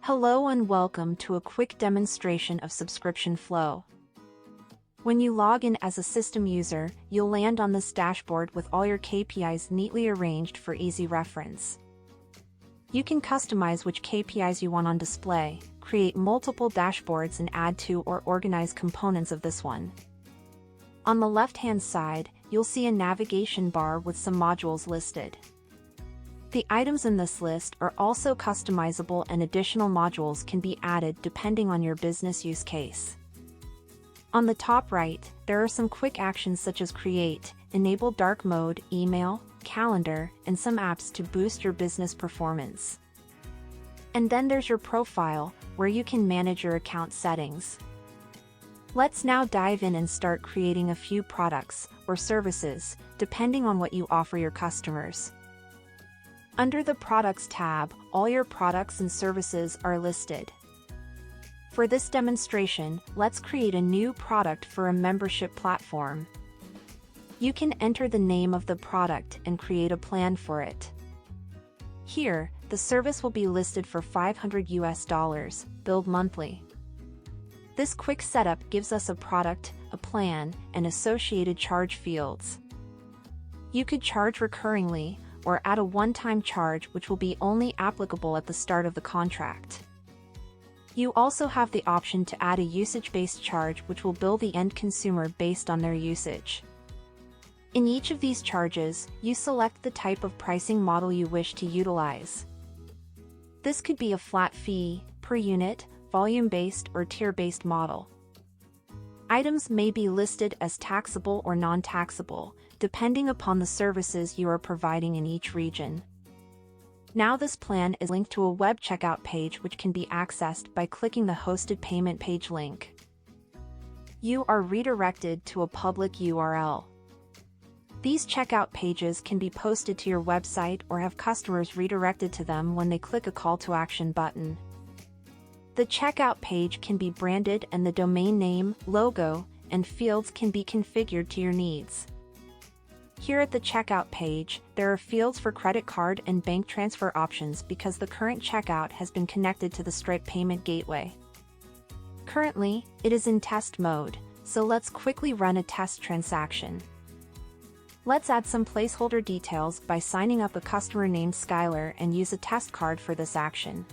Hello and welcome to a quick demonstration of SubscriptionFlow. When you log in as a system user, you'll land on this dashboard with all your KPIs neatly arranged for easy reference. You can customize which KPIs you want on display, create multiple dashboards and add to or organize components of this one. On the left-hand side, you'll see a navigation bar with some modules listed. The items in this list are also customizable and additional modules can be added depending on your business use case. On the top right, there are some quick actions such as create, enable dark mode, email, calendar, and some apps to boost your business performance. And then there's your profile, where you can manage your account settings. Let's now dive in and start creating a few products or services, depending on what you offer your customers. Under the Products tab, all your products and services are listed. For this demonstration, let's create a new product for a membership platform. You can enter the name of the product and create a plan for it. Here, the service will be listed for $500, billed monthly. This quick setup gives us a product, a plan, and associated charge fields. You could charge recurringly, or add a one-time charge which will be only applicable at the start of the contract. You also have the option to add a usage-based charge which will bill the end consumer based on their usage. In each of these charges, you select the type of pricing model you wish to utilize. This could be a flat fee, per unit, volume-based or tier-based model. Items may be listed as taxable or non-taxable, depending upon the services you are providing in each region. Now this plan is linked to a web checkout page which can be accessed by clicking the hosted payment page link. You are redirected to a public URL. These checkout pages can be posted to your website or have customers redirected to them when they click a call to action button. The checkout page can be branded and the domain name, logo, and fields can be configured to your needs. Here at the checkout page, there are fields for credit card and bank transfer options because the current checkout has been connected to the Stripe payment gateway. Currently, it is in test mode, so let's quickly run a test transaction. Let's add some placeholder details by signing up a customer named Skylar and use a test card for this action.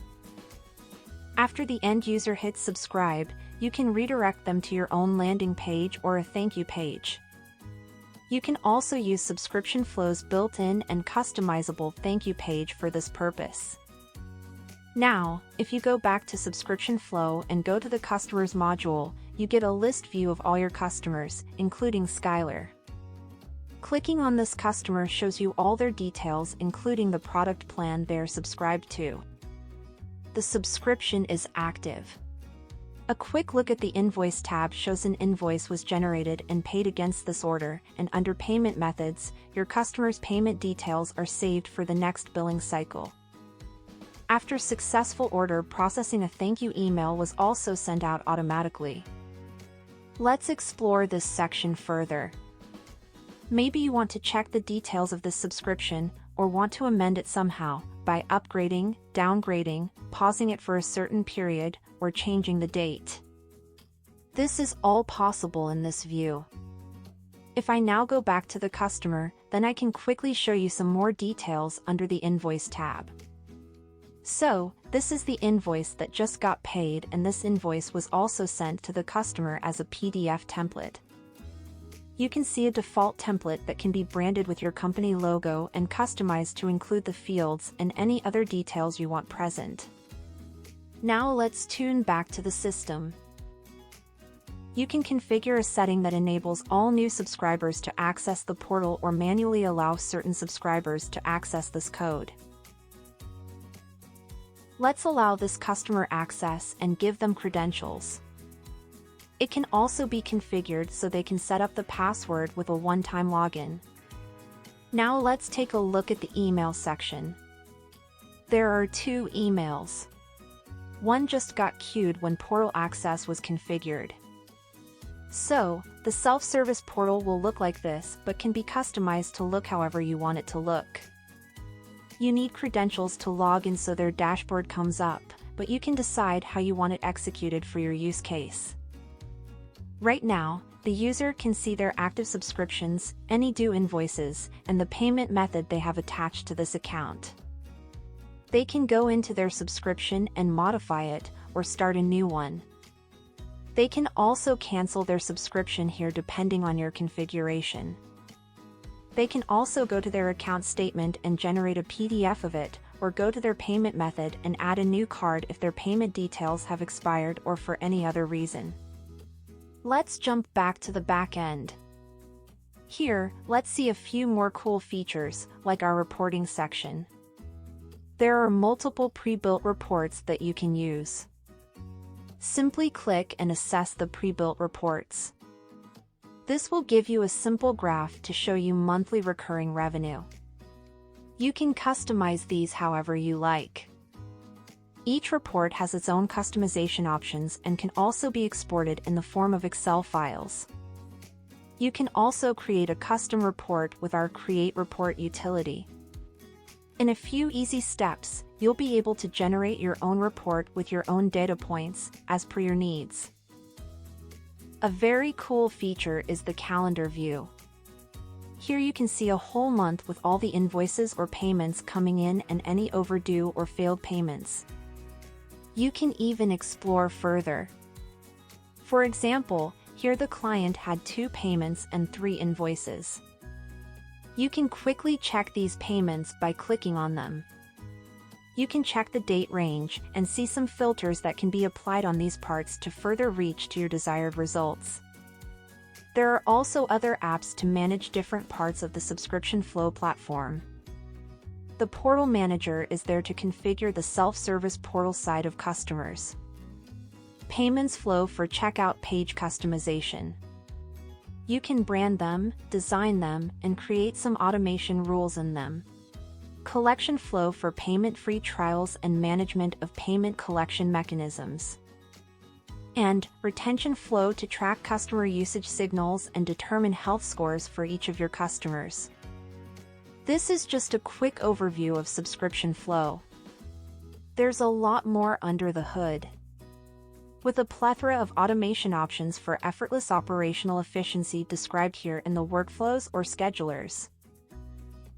After the end user hits subscribe, you can redirect them to your own landing page or a thank you page. You can also use SubscriptionFlow's built-in and customizable thank you page for this purpose. Now, if you go back to SubscriptionFlow and go to the Customers module, you get a list view of all your customers, including Skylar. Clicking on this customer shows you all their details including the product plan they are subscribed to. The subscription is active. A quick look at the Invoice tab shows an invoice was generated and paid against this order, and under Payment Methods, your customer's payment details are saved for the next billing cycle. After successful order processing, a thank you email was also sent out automatically. Let's explore this section further. Maybe you want to check the details of this subscription, or want to amend it somehow, by upgrading, downgrading, pausing it for a certain period, or changing the date. This is all possible in this view. If I now go back to the customer, then I can quickly show you some more details under the Invoice tab. So, this is the invoice that just got paid, and this invoice was also sent to the customer as a PDF template. You can see a default template that can be branded with your company logo and customized to include the fields and any other details you want present. Now let's tune back to the system. You can configure a setting that enables all new subscribers to access the portal or manually allow certain subscribers to access this code. Let's allow this customer access and give them credentials. It can also be configured so they can set up the password with a one-time login. Now let's take a look at the email section. There are two emails. One just got queued when portal access was configured. So, the self-service portal will look like this but can be customized to look however you want it to look. You need credentials to log in so their dashboard comes up, but you can decide how you want it executed for your use case. Right now, the user can see their active subscriptions, any due invoices, and the payment method they have attached to this account. They can go into their subscription and modify it, or start a new one. They can also cancel their subscription here depending on your configuration. They can also go to their account statement and generate a PDF of it, or go to their payment method and add a new card if their payment details have expired or for any other reason. Let's jump back to the back end. Here, let's see a few more cool features, like our reporting section. There are multiple pre-built reports that you can use. Simply click and assess the pre-built reports. This will give you a simple graph to show you monthly recurring revenue. You can customize these however you like. Each report has its own customization options and can also be exported in the form of Excel files. You can also create a custom report with our Create Report utility. In a few easy steps, you'll be able to generate your own report with your own data points, as per your needs. A very cool feature is the calendar view. Here you can see a whole month with all the invoices or payments coming in and any overdue or failed payments. You can even explore further. For example, here the client had 2 payments and 3 invoices. You can quickly check these payments by clicking on them. You can check the date range and see some filters that can be applied on these parts to further reach to your desired results. There are also other apps to manage different parts of the SubscriptionFlow platform. The Portal Manager is there to configure the self-service portal side of customers. Payments flow for checkout page customization. You can brand them, design them, and create some automation rules in them. Collection flow for payment-free trials and management of payment collection mechanisms. And retention flow to track customer usage signals and determine health scores for each of your customers. This is just a quick overview of SubscriptionFlow. There's a lot more under the hood. With a plethora of automation options for effortless operational efficiency described here in the workflows or schedulers.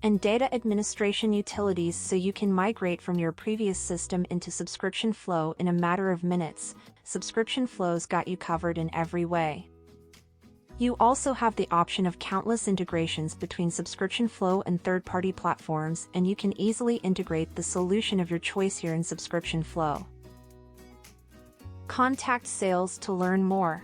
And data administration utilities so you can migrate from your previous system into SubscriptionFlow in a matter of minutes, SubscriptionFlow's got you covered in every way. You also have the option of countless integrations between SubscriptionFlow and third-party platforms, and you can easily integrate the solution of your choice here in SubscriptionFlow. Contact sales to learn more.